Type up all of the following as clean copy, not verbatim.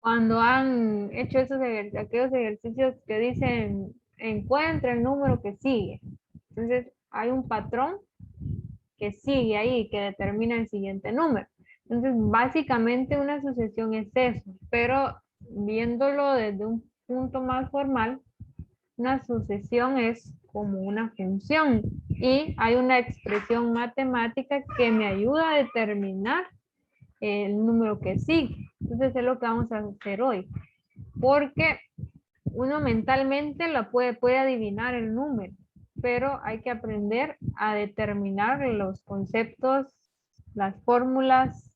Cuando han hecho aquellos ejercicios que dicen encuentra el número que sigue. Entonces hay un patrón que sigue ahí, que determina el siguiente número. Entonces básicamente una sucesión es eso, pero viéndolo desde un punto más formal, una sucesión es como una función y hay una expresión matemática que me ayuda a determinar el número que sigue. Entonces es lo que vamos a hacer hoy. Porque uno mentalmente puede adivinar el número, pero hay que aprender a determinar los conceptos, las fórmulas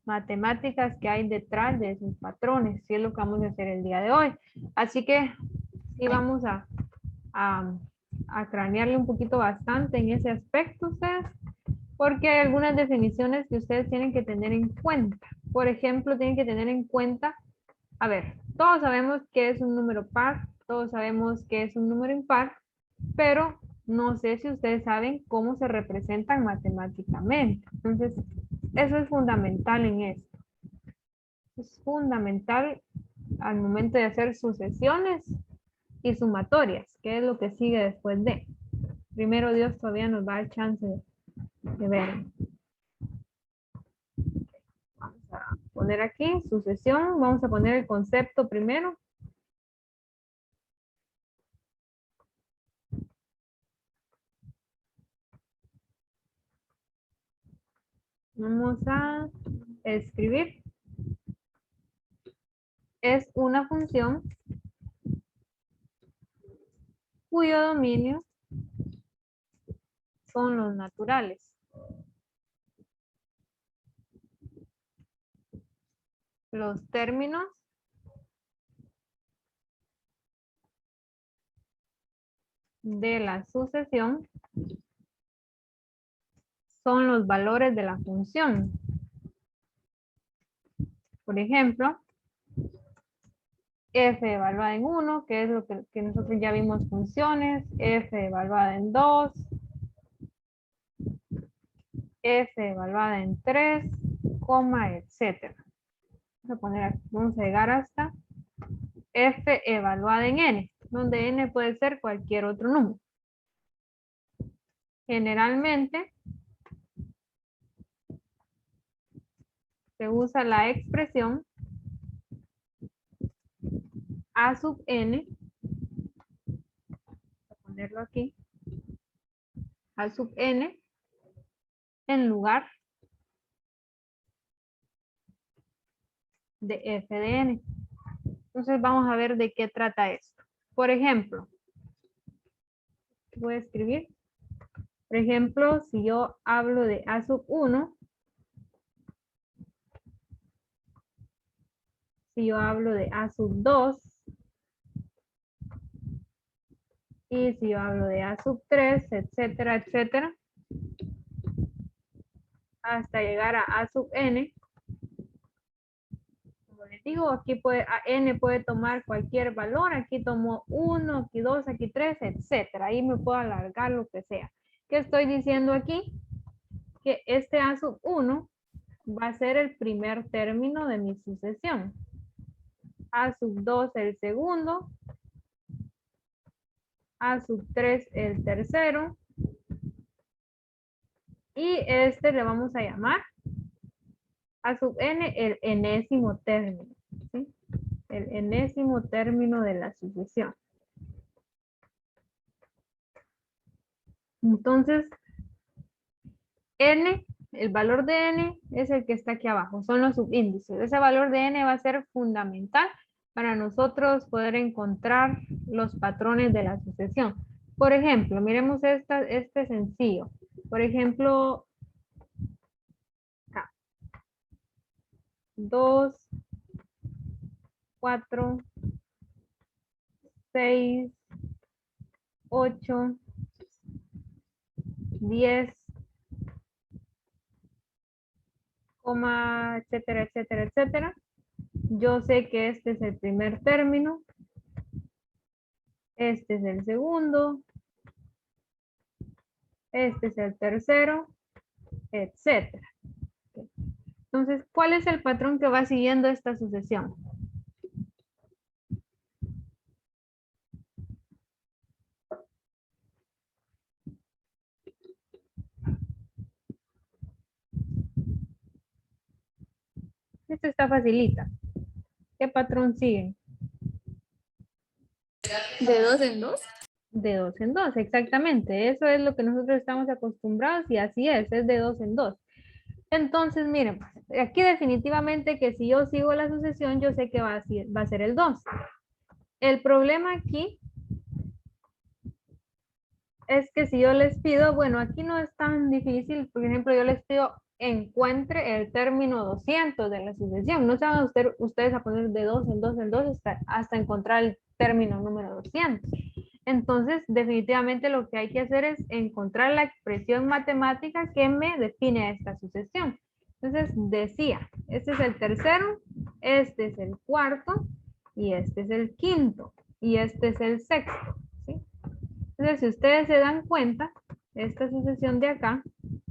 matemáticas que hay detrás de esos patrones, y es lo que vamos a hacer el día de hoy. Así que sí vamos a, a cranearle un poquito bastante en ese aspecto ustedes, porque hay algunas definiciones que ustedes tienen que tener en cuenta. Por ejemplo, tienen que tener en cuenta, a ver, todos sabemos que es un número par, todos sabemos que es un número impar, pero no sé si ustedes saben cómo se representan matemáticamente. Entonces, eso es fundamental en esto. Es fundamental al momento de hacer sucesiones y sumatorias, que es lo que sigue después de. Primero Dios todavía nos va a dar chance de ver. Vamos a poner aquí sucesión, vamos a poner el concepto primero. Vamos a escribir. Es una función cuyo dominio son los naturales. Los términos de la sucesión son los valores de la función. Por ejemplo, f evaluada en 1, que es lo que nosotros ya vimos funciones, f evaluada en 2, f evaluada en 3, etcétera. Vamos a poner aquí, vamos a llegar hasta f evaluada en n, donde n puede ser cualquier otro número. Generalmente se usa la expresión a sub n, voy a ponerlo aquí, a sub n en lugar de f de n. Entonces vamos a ver de qué trata esto. Por ejemplo, voy a escribir. Por ejemplo, si yo hablo de a sub 1, si yo hablo de a sub 2, y si yo hablo de a sub 3, etcétera, etcétera, hasta llegar a sub n. Como les digo, aquí n puede tomar cualquier valor, aquí tomo 1, aquí 2, aquí 3, etcétera. Ahí me puedo alargar lo que sea. ¿Qué estoy diciendo aquí? Que este a sub 1 va a ser el primer término de mi sucesión. A sub 2 el segundo, a sub 3 el tercero, y este le vamos a llamar a sub n el enésimo término, ¿sí? El enésimo término de la sucesión. Entonces, n, el valor de n es el que está aquí abajo, son los subíndices. Ese valor de n va a ser fundamental para nosotros poder encontrar los patrones de la sucesión. Por ejemplo, miremos este sencillo. Por ejemplo, acá. 2, 4, 6, 8, 10, etcétera, etcétera, etcétera. Yo sé que este es el primer término, este es el segundo, este es el tercero, etcétera. Entonces, ¿cuál es el patrón que va siguiendo esta sucesión? Esta está facilita. ¿Qué patrón siguen? ¿De dos en dos? De dos en dos, exactamente. Eso es lo que nosotros estamos acostumbrados y así es de dos en dos. Entonces, miren, pues, aquí definitivamente que si yo sigo la sucesión, yo sé que va a ser el 2. El problema aquí es que si yo les pido, bueno, aquí no es tan difícil, por ejemplo, yo les pido encuentre el término 200 de la sucesión. No se van ustedes a poner de dos en dos en dos hasta encontrar el término número 200. Entonces, definitivamente lo que hay que hacer es encontrar la expresión matemática que me define esta sucesión. Entonces, decía, este es el tercero, este es el cuarto, y este es el quinto, y este es el sexto, ¿sí? Entonces, si ustedes se dan cuenta, esta sucesión de acá,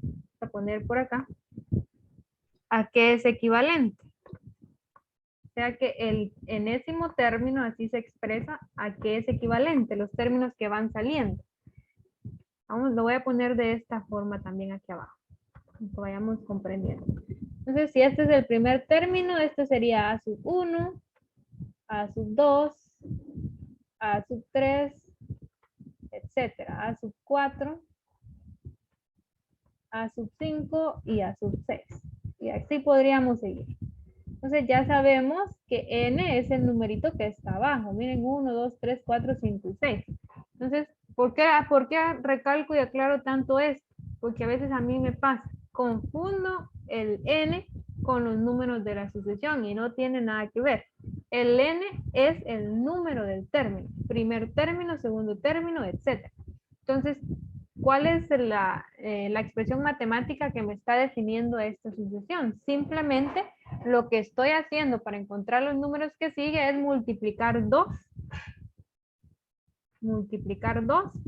voy a poner por acá, ¿a qué es equivalente? O sea que el enésimo término así se expresa a qué es equivalente, los términos que van saliendo. Vamos, lo voy a poner de esta forma también aquí abajo, para que vayamos comprendiendo. Entonces, si este es el primer término, este sería A sub 1, A sub 2, A sub 3, etcétera, A sub 4, A sub 5 y A sub 6. Y así podríamos seguir. Entonces ya sabemos que n es el numerito que está abajo. Miren, 1, 2, 3, 4, 5 y 6. Entonces, ¿por qué recalco y aclaro tanto esto? Porque a veces a mí me pasa, confundo el n con los números de la sucesión y no tiene nada que ver. El n es el número del término, primer término, segundo término, etc. Entonces, ¿cuál es la expresión matemática que me está definiendo esta sucesión? Simplemente lo que estoy haciendo para encontrar los números que sigue es multiplicar 2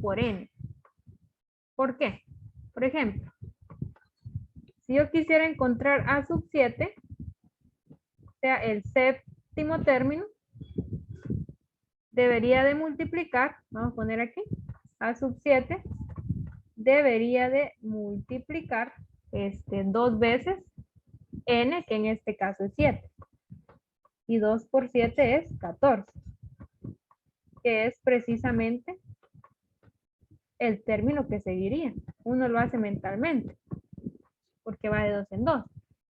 por n. ¿Por qué? Por ejemplo, si yo quisiera encontrar a sub 7, o sea, el séptimo término, debería de multiplicar, vamos a poner aquí, a sub 7, debería de multiplicar 2 veces n, que en este caso es 7. Y 2 por 7 es 14, que es precisamente el término que seguiría. Uno lo hace mentalmente, porque va de dos en dos.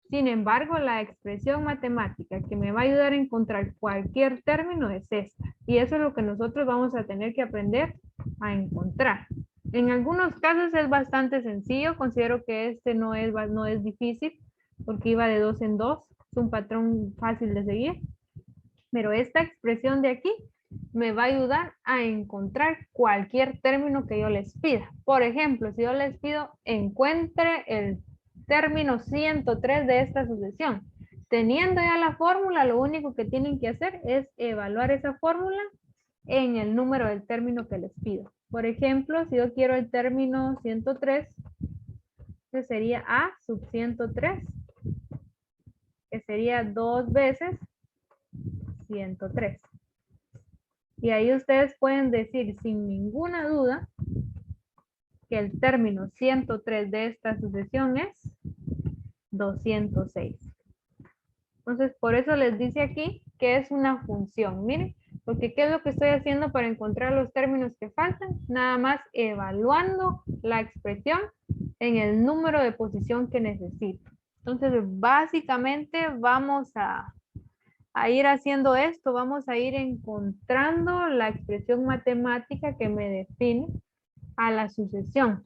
Sin embargo, la expresión matemática que me va a ayudar a encontrar cualquier término es esta. Y eso es lo que nosotros vamos a tener que aprender a encontrar. En algunos casos es bastante sencillo. Considero que este no es difícil, porque iba de dos en dos. Es un patrón fácil de seguir. Pero esta expresión de aquí me va a ayudar a encontrar cualquier término que yo les pida. Por ejemplo, si yo les pido encuentre el término 103 de esta sucesión. Teniendo ya la fórmula, lo único que tienen que hacer es evaluar esa fórmula en el número del término que les pido. Por ejemplo, si yo quiero el término 103, que sería A sub 103, que sería 2 veces 103. Y ahí ustedes pueden decir sin ninguna duda que el término 103 de esta sucesión es 206. Entonces, por eso les dice aquí que es una función. Miren, porque ¿qué es lo que estoy haciendo para encontrar los términos que faltan? Nada más evaluando la expresión en el número de posición que necesito. Entonces, básicamente vamos a ir haciendo esto, vamos a ir encontrando la expresión matemática que me define a la sucesión.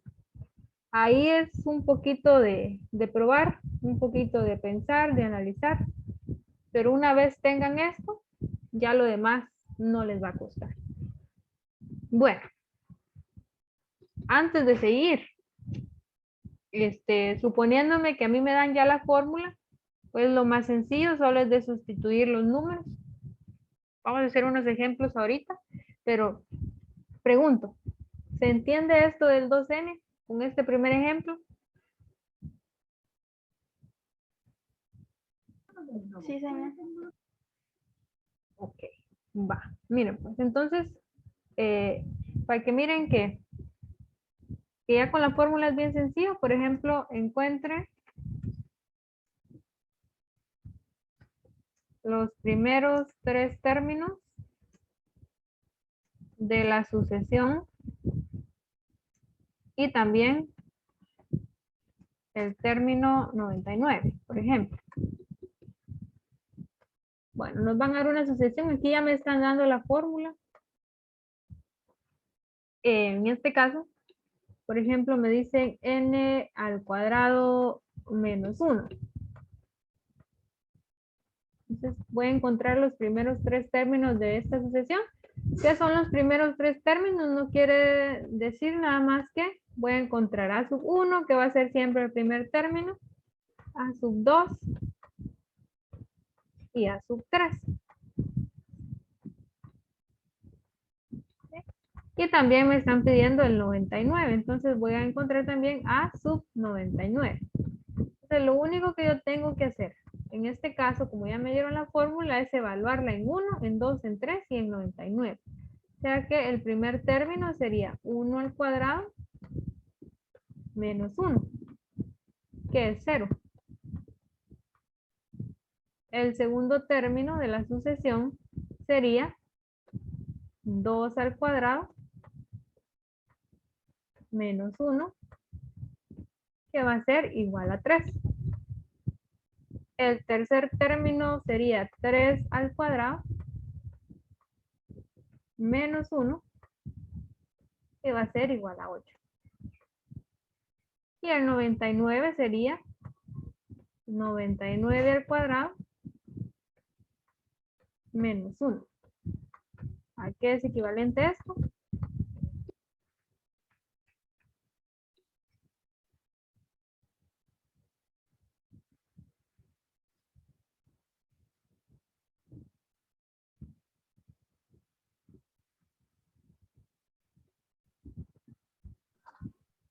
Ahí es un poquito de probar, un poquito de pensar, de analizar, pero una vez tengan esto, ya lo demás no les va a costar. Bueno, antes de seguir, suponiéndome que a mí me dan ya la fórmula, pues lo más sencillo solo es de sustituir los números. Vamos a hacer unos ejemplos ahorita, pero pregunto, ¿se entiende esto del 2n con este primer ejemplo? Sí, señor. Ok, va. Miren, pues entonces, para que miren que ya con la fórmula es bien sencillo. Por ejemplo, encuentre los primeros 3 términos de la sucesión y también el término 99, por ejemplo. Bueno, nos van a dar una sucesión. Aquí ya me están dando la fórmula. En este caso, por ejemplo, me dicen n al cuadrado menos 1. Entonces voy a encontrar los primeros 3 términos de esta sucesión. ¿Qué son los primeros 3 términos? No quiere decir nada más que voy a encontrar a sub 1, que va a ser siempre el primer término, a sub 2 y a sub 3. Y también me están pidiendo el 99, entonces voy a encontrar también a sub 99. Entonces lo único que yo tengo que hacer, en este caso, como ya me dieron la fórmula, es evaluarla en 1, en 2, en 3 y en 99. O sea que el primer término sería 1 al cuadrado menos 1, que es 0. El segundo término de la sucesión sería 2 al cuadrado menos 1, que va a ser igual a 3. El tercer término sería 3 al cuadrado menos 1, que va a ser igual a 8. Y el 99 sería 99 al cuadrado menos 1. ¿A qué es equivalente esto?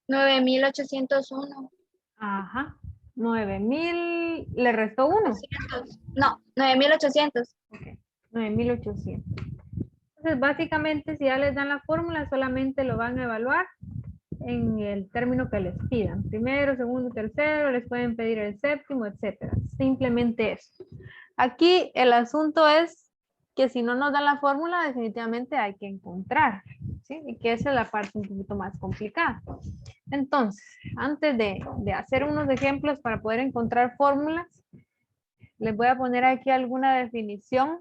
$9,801. Ajá. 9000, le restó 1. No, 9,800. Ok, 9800. Entonces, básicamente, si ya les dan la fórmula, solamente lo van a evaluar en el término que les pidan. Primero, segundo, tercero, les pueden pedir el séptimo, etcétera. Simplemente eso. Aquí el asunto es que si no nos dan la fórmula, definitivamente hay que encontrar, ¿sí? Y que esa es la parte un poquito más complicada. Entonces, antes de hacer unos ejemplos para poder encontrar fórmulas, les voy a poner aquí alguna definición.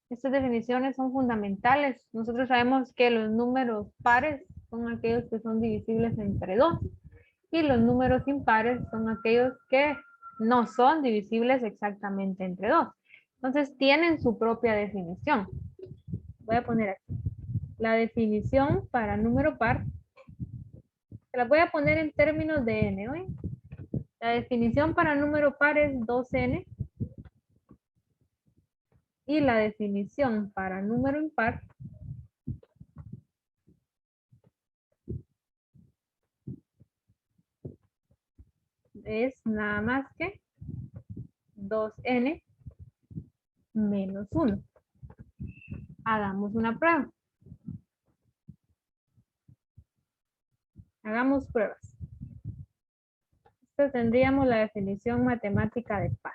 Estas definiciones son fundamentales. Nosotros sabemos que los números pares son aquellos que son divisibles entre 2 y los números impares son aquellos que no son divisibles exactamente entre 2. Entonces tienen su propia definición. Voy a poner aquí. La definición para número par, se la voy a poner en términos de n, ¿oye? La definición para número par es 2n y la definición para número impar es nada más que 2n menos 1. Hagamos una prueba. Hagamos pruebas. Entonces tendríamos la definición matemática de par,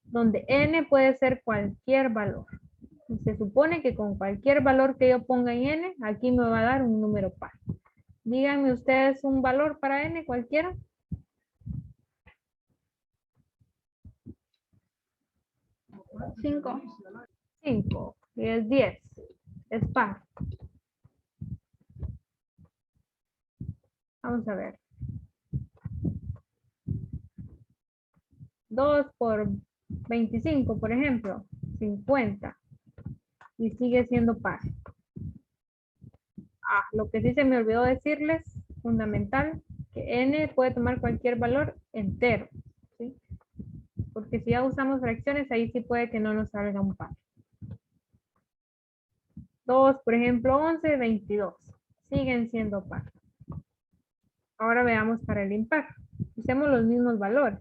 donde n puede ser cualquier valor. Y se supone que con cualquier valor que yo ponga en n, aquí me va a dar un número par. Díganme ustedes un valor para n cualquiera. 5. 5 y es 10. Es par. Vamos a ver. 2 por 25, por ejemplo, 50. Y sigue siendo par. Ah, lo que sí se me olvidó decirles, fundamental, que n puede tomar cualquier valor entero, ¿sí? Porque si ya usamos fracciones, ahí sí puede que no nos salga un par. 2, por ejemplo, 11, 22. Siguen siendo par. Ahora veamos para el impar. Usemos los mismos valores.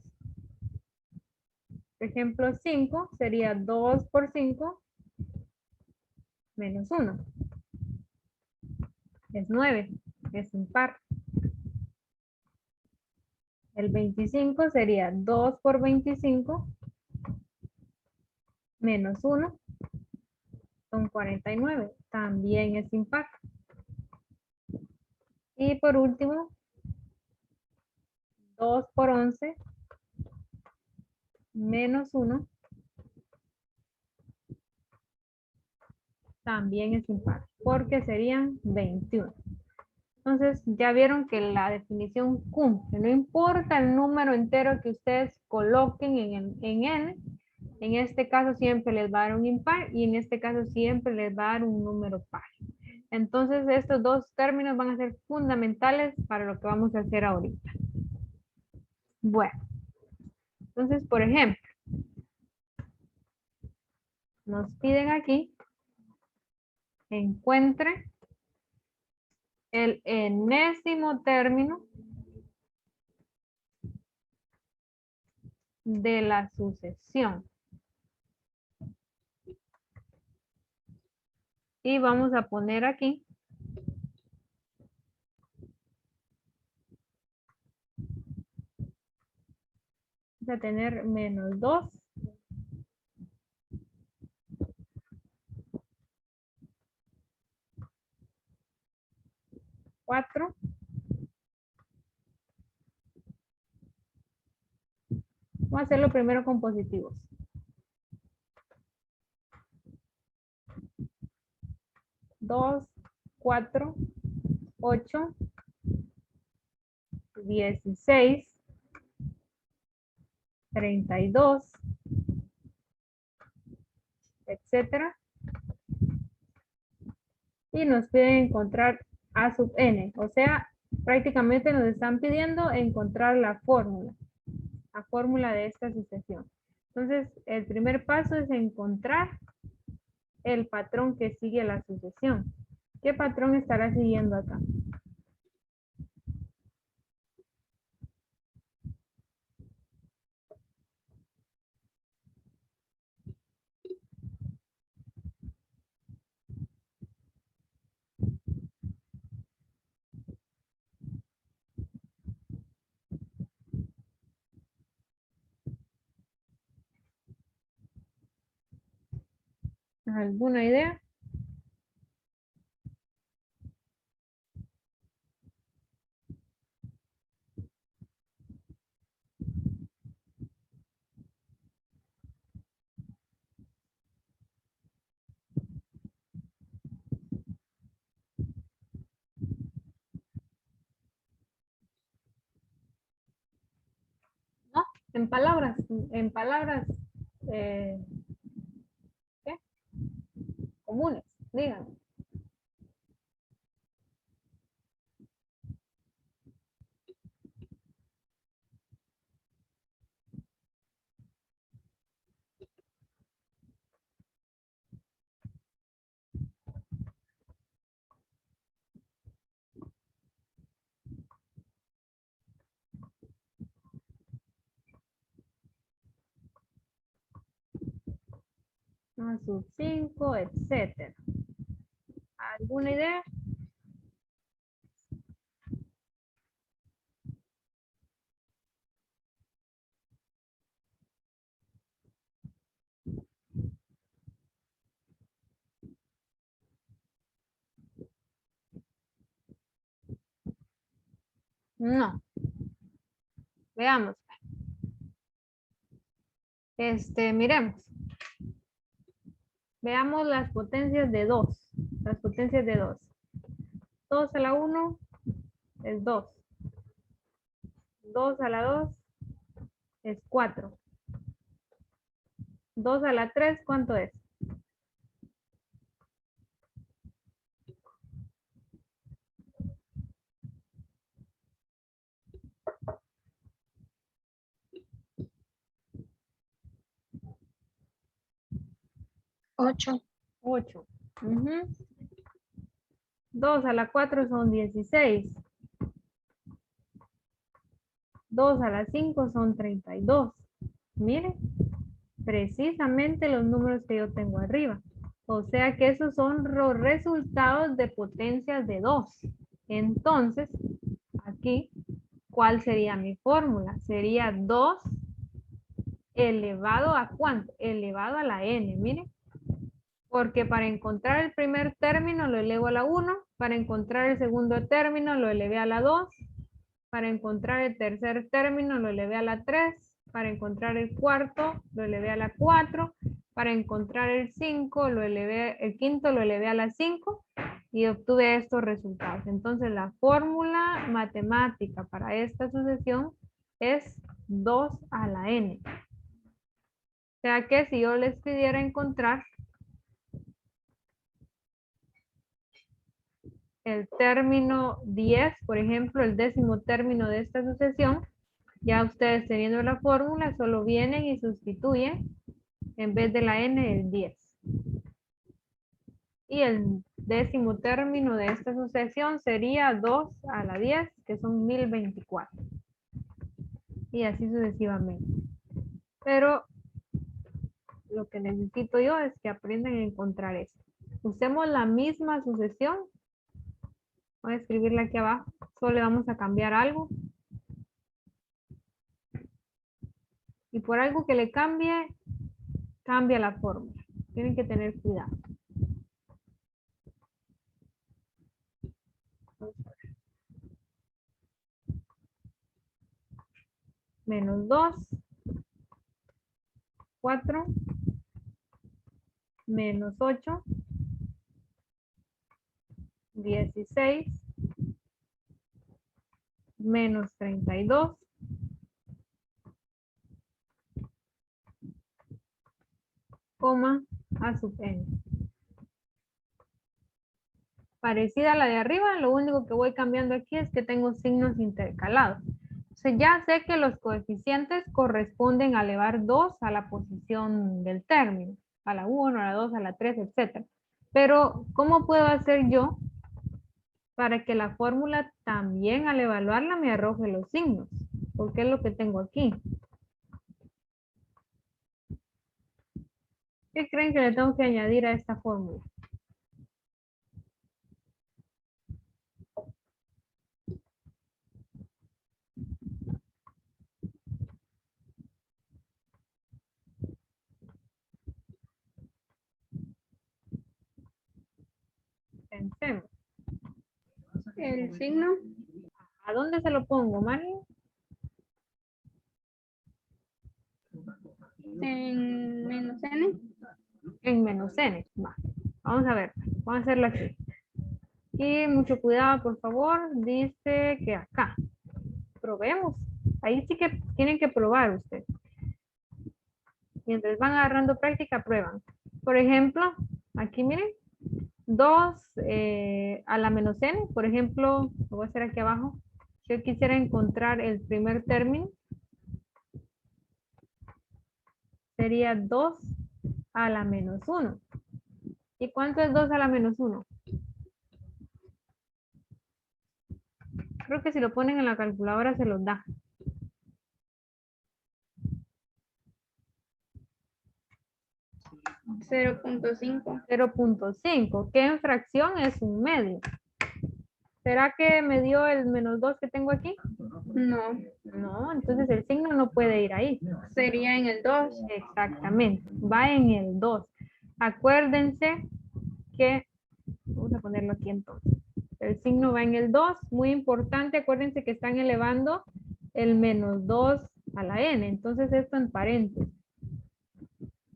Por ejemplo, 5 sería 2 por 5 menos 1. Es 9. Es impar. El 25 sería 2 por 25 menos 1 son 49. También es impar. Y por último, 2 por 11 menos 1 también es impar, porque serían 21. Entonces, ya vieron que la definición cumple. No importa el número entero que ustedes coloquen en N, en este caso siempre les va a dar un impar y en este caso siempre les va a dar un número par. Entonces, estos dos términos van a ser fundamentales para lo que vamos a hacer ahorita. Bueno, entonces, por ejemplo, nos piden aquí, encuentre el enésimo término de la sucesión. Y vamos a poner aquí a tener menos 2 4 vamos a hacerlo primero con positivos. 2, 4, 8, 16, 32, etcétera. Y nos piden encontrar A sub n. O sea, prácticamente nos están pidiendo encontrar la fórmula de esta sucesión. Entonces, el primer paso es encontrar el patrón que sigue la sucesión. ¿Qué patrón estará siguiendo acá? ¿Alguna idea? ¿No? En palabras eh, ¿qué? Comunes, digan. A sub 5, etcétera. ¿Alguna idea? No. Veamos. Miremos. Veamos las potencias de 2. Las potencias de 2. 2 a la 1 es 2. 2 a la 2 es 4. 2 a la 3, ¿cuánto es? 8. 8. 2 a la 4 son 16. 2 a la 5 son 32. Miren, precisamente los números que yo tengo arriba. O sea que esos son los resultados de potencias de 2. Entonces, aquí, ¿cuál sería mi fórmula? Sería 2 elevado a ¿cuánto? Elevado a la n, miren. Porque para encontrar el primer término lo elevo a la 1, para encontrar el segundo término lo elevé a la 2, para encontrar el tercer término lo elevé a la 3, para encontrar el cuarto lo elevé a la 4, para encontrar el 5 el quinto lo elevé a la 5 y obtuve estos resultados. Entonces la fórmula matemática para esta sucesión es 2 a la n. O sea que si yo les pidiera encontrar el término 10, por ejemplo, el décimo término de esta sucesión, ya ustedes teniendo la fórmula, solo vienen y sustituyen en vez de la n el 10. Y el décimo término de esta sucesión sería 2 a la 10, que son 1024. Y así sucesivamente. Pero lo que necesito yo es que aprendan a encontrar esto. Usemos la misma sucesión. Voy a escribirla aquí abajo. Solo le vamos a cambiar algo. Y por algo que le cambie, cambia la fórmula. Tienen que tener cuidado. Menos 2. 4. Menos 8. 16. Menos 32. Coma a sub n. Parecida a la de arriba, lo único que voy cambiando aquí es que tengo signos intercalados. Entonces ya sé que los coeficientes corresponden a elevar 2 a la posición del término, a la 1, a la 2, a la 3, etc. Pero, ¿cómo puedo hacer yo para que la fórmula también al evaluarla me arroje los signos? Porque es lo que tengo aquí. ¿Qué creen que le tengo que añadir a esta fórmula? Pensemos. El signo ¿A dónde se lo pongo, Mari? en menos n. En menos n. Va. Vamos a ver. Vamos a hacerlo aquí. Y mucho cuidado, por favor. Dice que acá. Probemos. Ahí sí que tienen que probar ustedes. Mientras van agarrando práctica, prueban. Por ejemplo, aquí miren. 2 a la menos n. Por ejemplo, lo voy a hacer aquí abajo. Yo quisiera encontrar el primer término. Sería 2 a la menos 1. ¿Y cuánto es 2 a la menos 1? Creo que si lo ponen en la calculadora se los da. 0.5. 0.5, que en fracción es un medio. ¿Será que me dio el menos 2 que tengo aquí? No, No, entonces el signo no puede ir ahí. sería en el 2. Exactamente, va en el 2. Acuérdense que, vamos a ponerlo aquí entonces. El signo va en el 2, muy importante, acuérdense que están elevando el menos 2 a la n, entonces esto en paréntesis.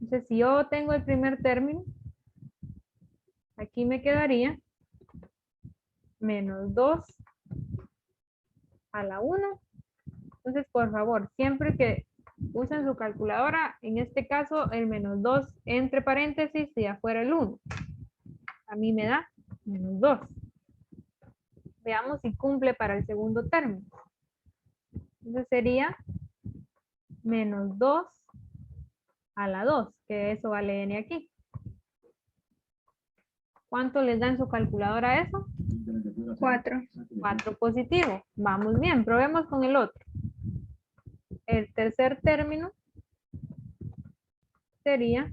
Entonces, si yo tengo el primer término, aquí me quedaría menos 2 a la 1. Entonces, por favor, siempre que usen su calculadora, en este caso, el menos 2 entre paréntesis y afuera el 1. A mí me da menos 2. Veamos si cumple para el segundo término. Entonces sería menos 2 a la 2, que eso vale n aquí. ¿Cuánto les da en su calculadora eso? 4. 4 positivo. Vamos bien, probemos con el otro. El tercer término sería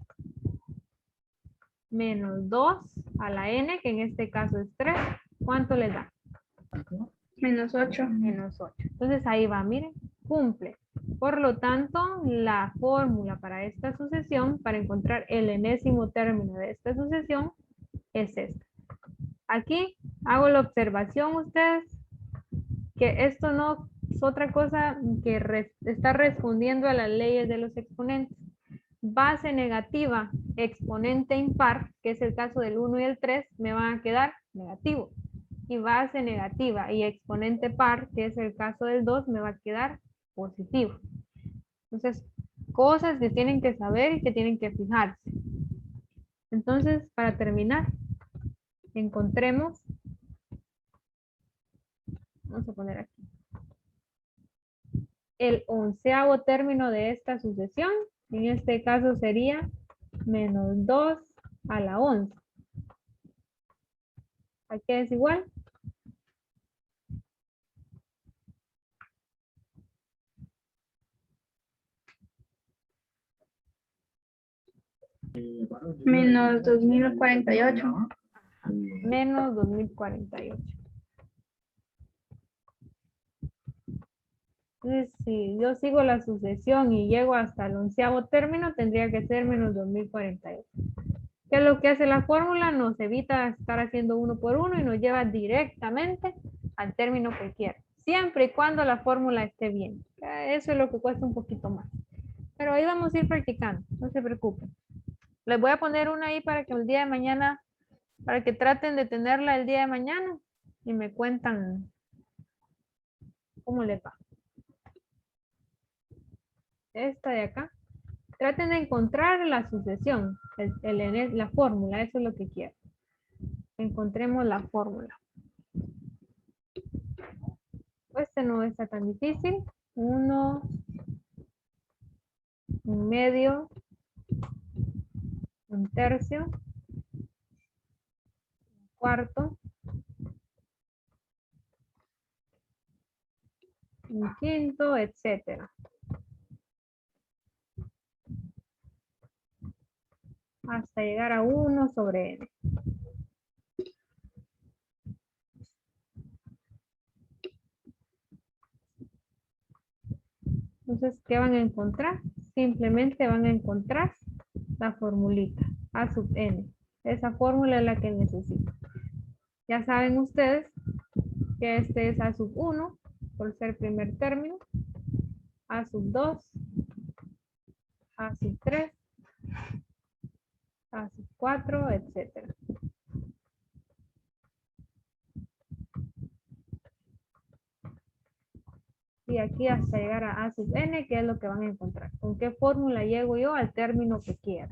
menos 2 a la n, que en este caso es 3. ¿Cuánto les da? Menos 8. Menos 8. Entonces ahí va, miren, cumple. Por lo tanto, la fórmula para esta sucesión, para encontrar el enésimo término de esta sucesión, es esta. Aquí hago la observación ustedes que esto no es otra cosa que está respondiendo a las leyes de los exponentes. Base negativa, exponente impar, que es el caso del 1 y el 3, me van a quedar negativo. Y base negativa y exponente par, que es el caso del 2, me va a quedar positivo. Entonces, cosas que tienen que saber y que tienen que fijarse. Entonces, para terminar, encontremos, vamos a poner aquí, el 11º término de esta sucesión. En este caso sería menos 2 a la 11. Aquí es igual. Menos 2048. Menos 2048. Entonces, si yo sigo la sucesión y llego hasta el 11º término, tendría que ser menos 2048. ¿Qué es lo que hace la fórmula? Nos evita estar haciendo uno por uno y nos lleva directamente al término que quiera. Siempre y cuando la fórmula esté bien. Eso es lo que cuesta un poquito más. Pero ahí vamos a ir practicando, no se preocupen. Les voy a poner una ahí para que el día de mañana, para que traten de tenerla el día de mañana y me cuentan cómo les va. Esta de acá. Traten de encontrar la sucesión, la fórmula, eso es lo que quiero. Encontremos la fórmula. Este no está tan difícil. 1, 1/2, 1/3, 1/4, 1/5, etcétera. Hasta llegar a 1 sobre n. Entonces, ¿qué van a encontrar? Simplemente van a encontrar la formulita, a sub n. Esa fórmula es la que necesito. Ya saben ustedes que este es a sub 1, por ser primer término, a sub 2, a sub 3, a sub 4, etcétera. Y aquí hasta llegar a sub n, que es lo que van a encontrar. ¿Con qué fórmula llego yo al término que quiera?